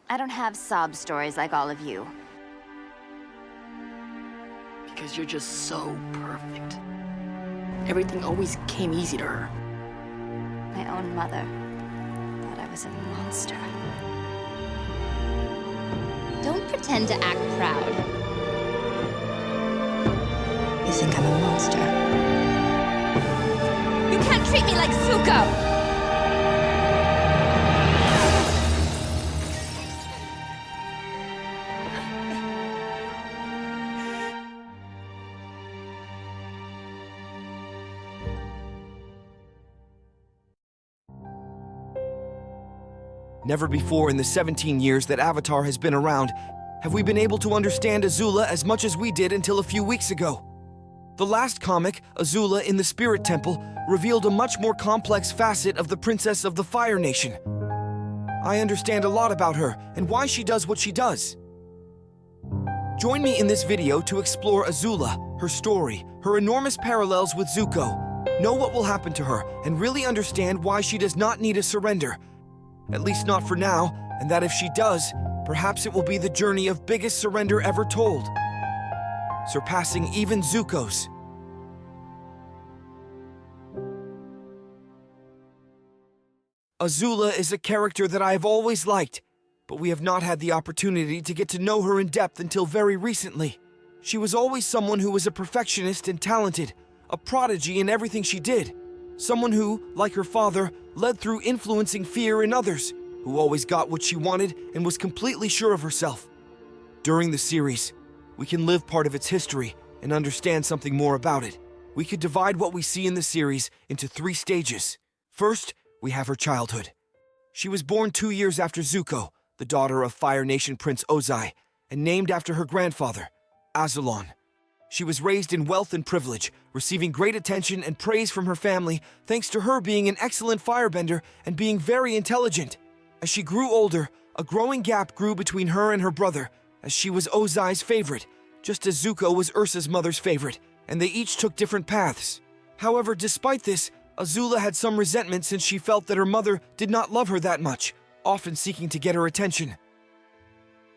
I don't have sob stories like all of you. Because you're just so perfect. Everything always came easy to her. My own mother thought I was a monster. Don't pretend to act proud. You think I'm a monster? You can't treat me like Zuko! Never before in the 17 years that Avatar has been around have we been able to understand Azula as much as we did until a few weeks ago. The last comic, Azula in the Spirit Temple, revealed a much more complex facet of the Princess of the Fire Nation. I understand a lot about her and why she does what she does. Join me in this video to explore Azula, her story, her enormous parallels with Zuko, know what will happen to her, and really understand why she does not need a surrender. At least not for now, and that if she does, perhaps it will be the journey of biggest surrender ever told, surpassing even Zuko's. Azula is a character that I have always liked, but we have not had the opportunity to get to know her in depth until very recently. She was always someone who was a perfectionist and talented, a prodigy in everything she did. Someone who, like her father, led through influencing fear in others, who always got what she wanted and was completely sure of herself. During the series, we can live part of its history and understand something more about it. We could divide what we see in the series into 3 stages. First, we have her childhood. She was born 2 years after Zuko, the daughter of Fire Nation Prince Ozai, and named after her grandfather, Azula. She was raised in wealth and privilege, receiving great attention and praise from her family thanks to her being an excellent firebender and being very intelligent. As she grew older, a growing gap grew between her and her brother, as she was Ozai's favorite, just as Zuko was Ursa's mother's favorite, and they each took different paths. However, despite this, Azula had some resentment since she felt that her mother did not love her that much, often seeking to get her attention.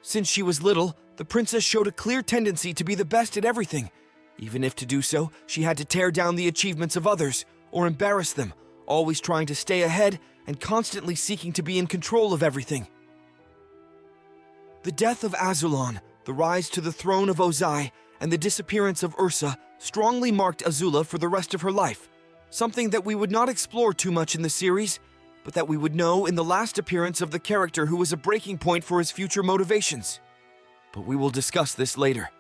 Since she was little, the princess showed a clear tendency to be the best at everything, even if to do so, she had to tear down the achievements of others or embarrass them, always trying to stay ahead and constantly seeking to be in control of everything. The death of Azula, the rise to the throne of Ozai, and the disappearance of Ursa strongly marked Azula for the rest of her life, something that we would not explore too much in the series, but that we would know in the last appearance of the character who was a breaking point for his future motivations. But we will discuss this later.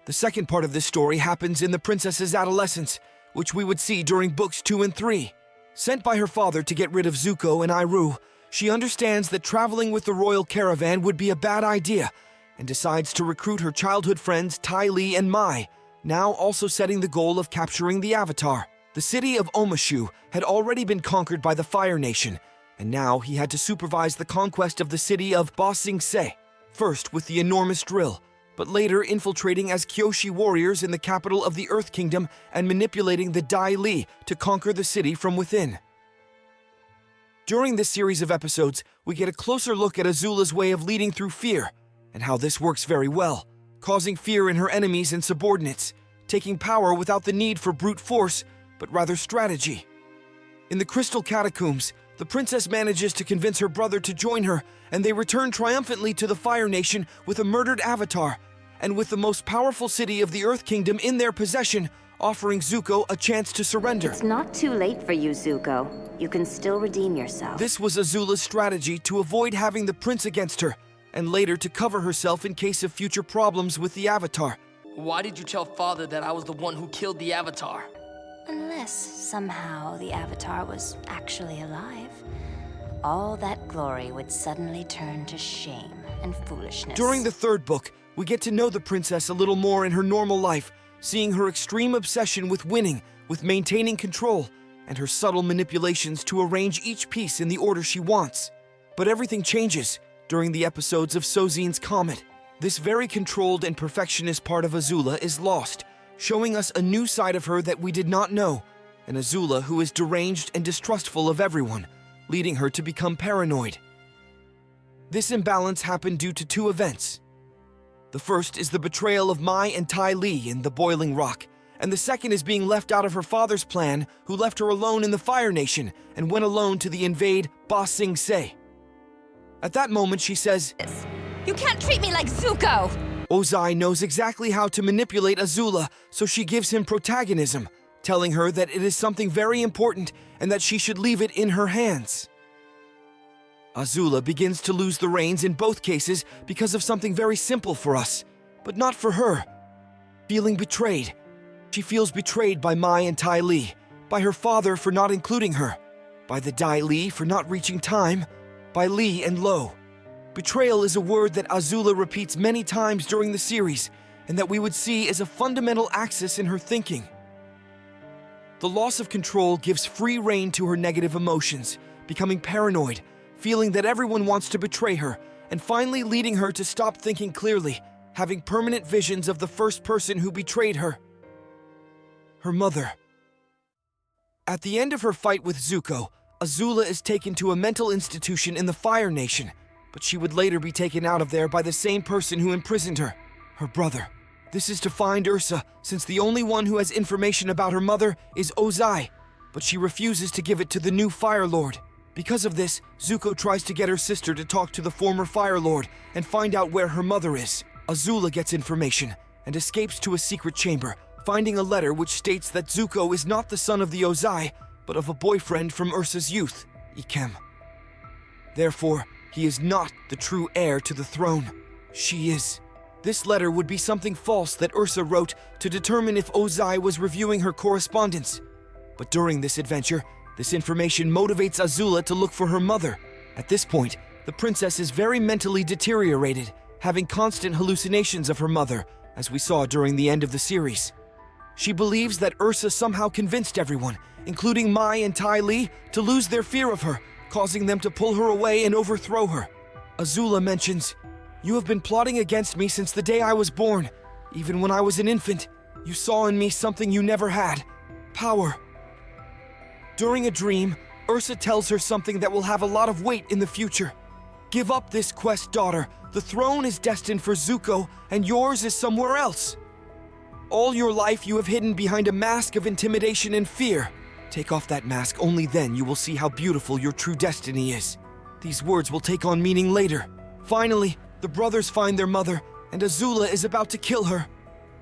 The second part of this story happens in the princess's adolescence, which we would see during books 2 and 3. Sent by her father to get rid of Zuko and Iroh, she understands that traveling with the royal caravan would be a bad idea, and decides to recruit her childhood friends Ty Lee and Mai, now also setting the goal of capturing the Avatar. The city of Omashu had already been conquered by the Fire Nation, and now he had to supervise the conquest of the city of Ba Sing Se, first with the enormous drill, but later infiltrating as Kyoshi warriors in the capital of the Earth Kingdom and manipulating the Dai Li to conquer the city from within. During this series of episodes, we get a closer look at Azula's way of leading through fear, and how this works very well, causing fear in her enemies and subordinates, taking power without the need for brute force, but rather strategy. In the Crystal Catacombs, the princess manages to convince her brother to join her, and they return triumphantly to the Fire Nation with a murdered Avatar, and with the most powerful city of the Earth Kingdom in their possession, offering Zuko a chance to surrender. It's not too late for you, Zuko. You can still redeem yourself. This was Azula's strategy to avoid having the prince against her, and later to cover herself in case of future problems with the Avatar. Why did you tell Father that I was the one who killed the Avatar? Unless somehow the Avatar was actually alive, all that glory would suddenly turn to shame and foolishness. During the 3rd book, we get to know the princess a little more in her normal life, seeing her extreme obsession with winning, with maintaining control, and her subtle manipulations to arrange each piece in the order she wants. But everything changes during the episodes of Sozin's Comet. This very controlled and perfectionist part of Azula is lost, showing us a new side of her that we did not know, an Azula who is deranged and distrustful of everyone, leading her to become paranoid. This imbalance happened due to two events. The first is the betrayal of Mai and Ty Lee in the Boiling Rock, and the second is being left out of her father's plan, who left her alone in the Fire Nation and went alone to the invade Ba Sing Se. At that moment, she says, You can't treat me like Zuko! Ozai knows exactly how to manipulate Azula, so she gives him protagonism, telling her that it is something very important and that she should leave it in her hands. Azula begins to lose the reins in both cases because of something very simple for us, but not for her. Feeling betrayed. She feels betrayed by Mai and Ty Lee, by her father for not including her, by the Dai Li for not reaching time, by Lee and Lo. Betrayal is a word that Azula repeats many times during the series, and that we would see as a fundamental axis in her thinking. The loss of control gives free rein to her negative emotions, becoming paranoid, feeling that everyone wants to betray her, and finally leading her to stop thinking clearly, having permanent visions of the first person who betrayed her. Her mother. At the end of her fight with Zuko, Azula is taken to a mental institution in the Fire Nation, but she would later be taken out of there by the same person who imprisoned her, her brother. This is to find Ursa, since the only one who has information about her mother is Ozai, but she refuses to give it to the new Fire Lord. Because of this, Zuko tries to get her sister to talk to the former Fire Lord and find out where her mother is. Azula gets information and escapes to a secret chamber, finding a letter which states that Zuko is not the son of the Ozai, but of a boyfriend from Ursa's youth, Ikem. Therefore, he is not the true heir to the throne. She is. This letter would be something false that Ursa wrote to determine if Ozai was reviewing her correspondence. But during this adventure, this information motivates Azula to look for her mother. At this point, the princess is very mentally deteriorated, having constant hallucinations of her mother, as we saw during the end of the series. She believes that Ursa somehow convinced everyone, including Mai and Ty Lee, to lose their fear of her, causing them to pull her away and overthrow her. Azula mentions, You have been plotting against me since the day I was born. Even when I was an infant, you saw in me something you never had. Power. During a dream, Ursa tells her something that will have a lot of weight in the future. Give up this quest, daughter. The throne is destined for Zuko, and yours is somewhere else. All your life you have hidden behind a mask of intimidation and fear. Take off that mask, only then you will see how beautiful your true destiny is. These words will take on meaning later. Finally, the brothers find their mother, and Azula is about to kill her.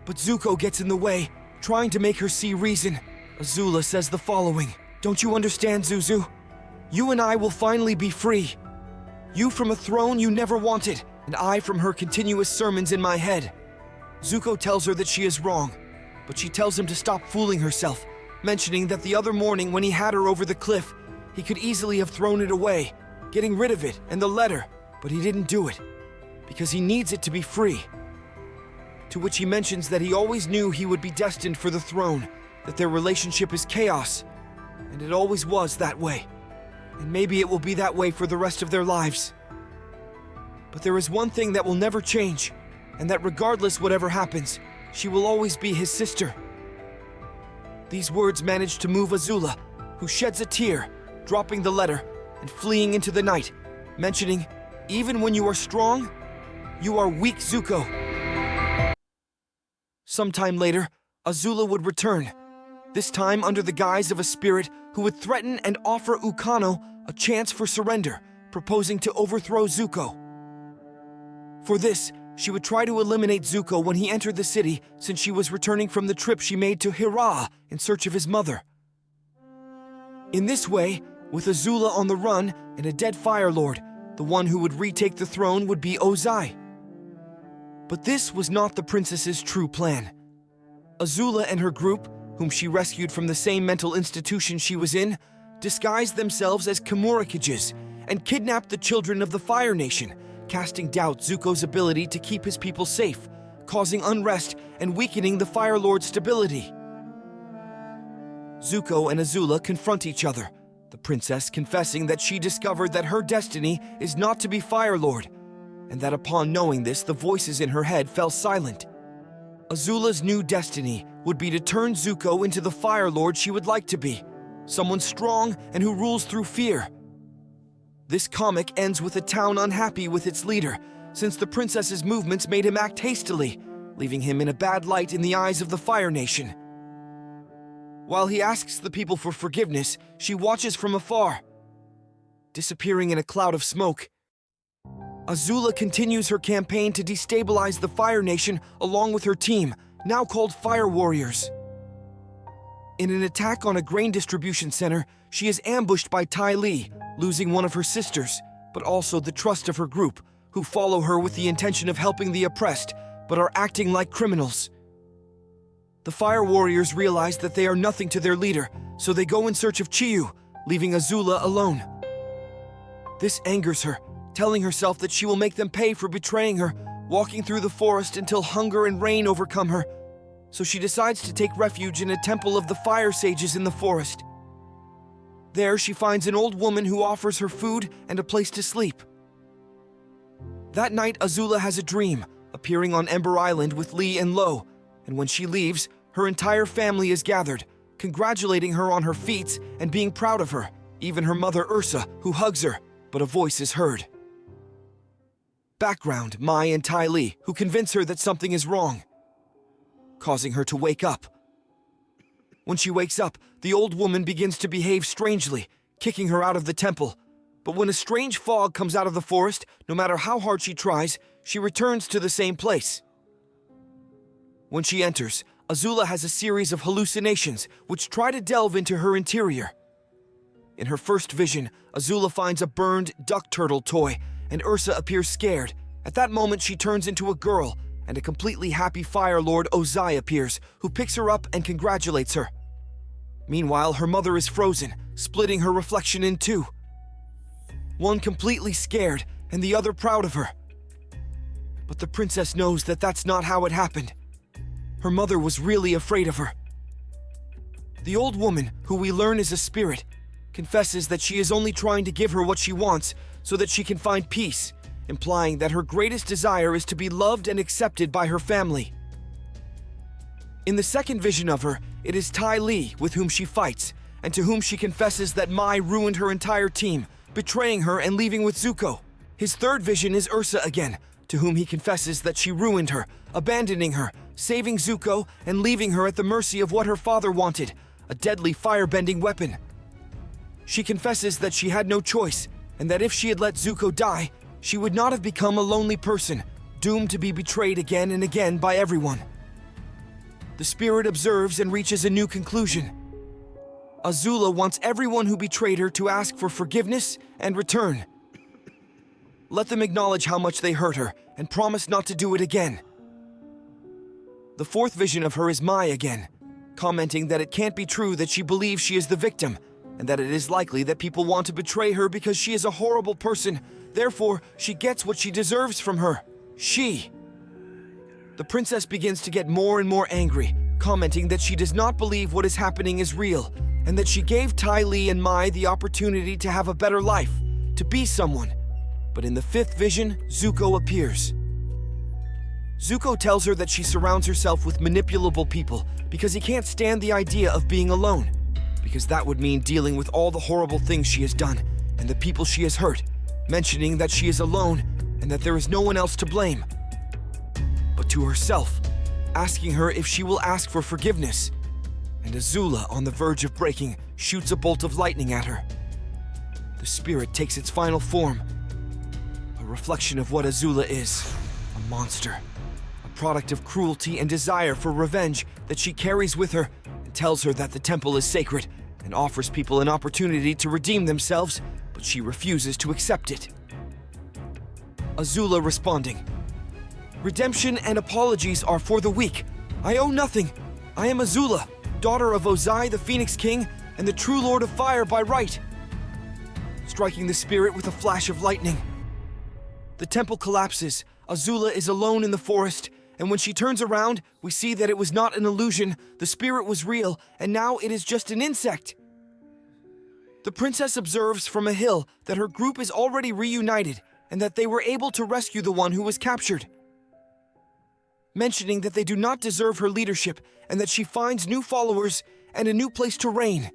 But Zuko gets in the way, trying to make her see reason. Azula says the following, Don't you understand, Zuzu? You and I will finally be free. You from a throne you never wanted, and I from her continuous sermons in my head. Zuko tells her that she is wrong, but she tells him to stop fooling herself, mentioning that the other morning when he had her over the cliff, he could easily have thrown it away, getting rid of it and the letter, but he didn't do it, because he needs it to be free. To which he mentions that he always knew he would be destined for the throne, that their relationship is chaos, and it always was that way, and maybe it will be that way for the rest of their lives. But there is one thing that will never change, and that regardless whatever happens, she will always be his sister. These words manage to move Azula, who sheds a tear, dropping the letter and fleeing into the night, mentioning, Even when you are strong, you are weak, Zuko. Sometime later, Azula would return, this time under the guise of a spirit who would threaten and offer Ukano a chance for surrender, proposing to overthrow Zuko. For this, she would try to eliminate Zuko when he entered the city, since she was returning from the trip she made to Hira in search of his mother. In this way, with Azula on the run and a dead Fire Lord, the one who would retake the throne would be Ozai. But this was not the princess's true plan. Azula and her group, whom she rescued from the same mental institution she was in, disguised themselves as Kamurakiges and kidnapped the children of the Fire Nation, casting doubt Zuko's ability to keep his people safe, causing unrest and weakening the Fire Lord's stability. Zuko and Azula confront each other, the princess confessing that she discovered that her destiny is not to be Fire Lord, and that upon knowing this, the voices in her head fell silent. Azula's new destiny would be to turn Zuko into the Fire Lord she would like to be, someone strong and who rules through fear. This comic ends with a town unhappy with its leader, since the princess's movements made him act hastily, leaving him in a bad light in the eyes of the Fire Nation. While he asks the people for forgiveness, she watches from afar. Disappearing in a cloud of smoke, Azula continues her campaign to destabilize the Fire Nation along with her team, now called Fire Warriors. In an attack on a grain distribution center, she is ambushed by Ty Lee, losing one of her sisters, but also the trust of her group, who follow her with the intention of helping the oppressed, but are acting like criminals. The Fire Warriors realize that they are nothing to their leader, so they go in search of Chiyu, leaving Azula alone. This angers her, telling herself that she will make them pay for betraying her, walking through the forest until hunger and rain overcome her. So she decides to take refuge in a temple of the fire sages in the forest. There she finds an old woman who offers her food and a place to sleep. That night, Azula has a dream, appearing on Ember Island with Lee and Lo, and when she leaves, her entire family is gathered, congratulating her on her feats and being proud of her, even her mother Ursa, who hugs her, but a voice is heard. Background, Mai and Ty Lee, who convince her that something is wrong, causing her to wake up. When she wakes up, the old woman begins to behave strangely, kicking her out of the temple. But when a strange fog comes out of the forest, no matter how hard she tries, she returns to the same place. When she enters, Azula has a series of hallucinations which try to delve into her interior. In her first vision, Azula finds a burned duck turtle toy, and Ursa appears scared. At that moment, she turns into a girl, and a completely happy Fire Lord Ozai appears, who picks her up and congratulates her. Meanwhile, her mother is frozen, splitting her reflection in two. One completely scared, and the other proud of her. But the princess knows that that's not how it happened. Her mother was really afraid of her. The old woman, who we learn is a spirit, confesses that she is only trying to give her what she wants so that she can find peace, implying that her greatest desire is to be loved and accepted by her family. In the second vision of her, it is Ty Lee with whom she fights, and to whom she confesses that Mai ruined her entire team, betraying her and leaving with Zuko. His third vision is Ursa again, to whom he confesses that she ruined her, abandoning her, saving Zuko, and leaving her at the mercy of what her father wanted, a deadly fire-bending weapon. She confesses that she had no choice, and that if she had let Zuko die, she would not have become a lonely person, doomed to be betrayed again and again by everyone. The spirit observes and reaches a new conclusion. Azula wants everyone who betrayed her to ask for forgiveness and return. Let them acknowledge how much they hurt her and promise not to do it again. The fourth vision of her is Mai again, commenting that it can't be true that she believes she is the victim, and that it is likely that people want to betray her because she is a horrible person. Therefore, she gets what she deserves from her. The princess begins to get more and more angry, commenting that she does not believe what is happening is real, and that she gave Ty Lee and Mai the opportunity to have a better life, to be someone. But in the fifth vision, Zuko appears. Zuko tells her that she surrounds herself with manipulable people because he can't stand the idea of being alone, because that would mean dealing with all the horrible things she has done and the people she has hurt, mentioning that she is alone and that there is no one else to blame. But to herself, asking her if she will ask for forgiveness. And Azula, on the verge of breaking, shoots a bolt of lightning at her. The spirit takes its final form, a reflection of what Azula is, a monster, a product of cruelty and desire for revenge that she carries with her and tells her that the temple is sacred and offers people an opportunity to redeem themselves, but she refuses to accept it. Azula responding, "Redemption and apologies are for the weak. I owe nothing. I am Azula, daughter of Ozai, the Phoenix King, and the true Lord of Fire by right." Striking the spirit with a flash of lightning. The temple collapses. Azula is alone in the forest, and when she turns around, we see that it was not an illusion, the spirit was real, and now it is just an insect. The princess observes from a hill that her group is already reunited, and that they were able to rescue the one who was captured, mentioning that they do not deserve her leadership and that she finds new followers and a new place to reign.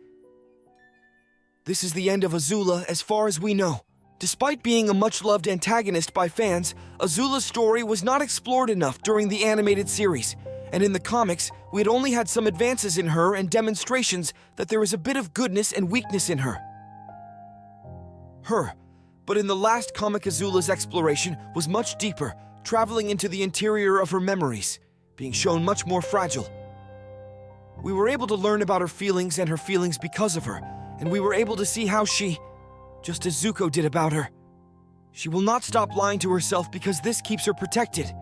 This is the end of Azula as far as we know, Despite being a much-loved antagonist by fans, Azula's story was not explored enough during the animated series, and in the comics, we had only had some advances in her and demonstrations that there is a bit of goodness and weakness in her. But in the last comic, Azula's exploration was much deeper, traveling into the interior of her memories, being shown much more fragile. We were able to learn about her feelings and her feelings because of her, and we were able to see how she, just as Zuko did about her, she will not stop lying to herself because this keeps her protected.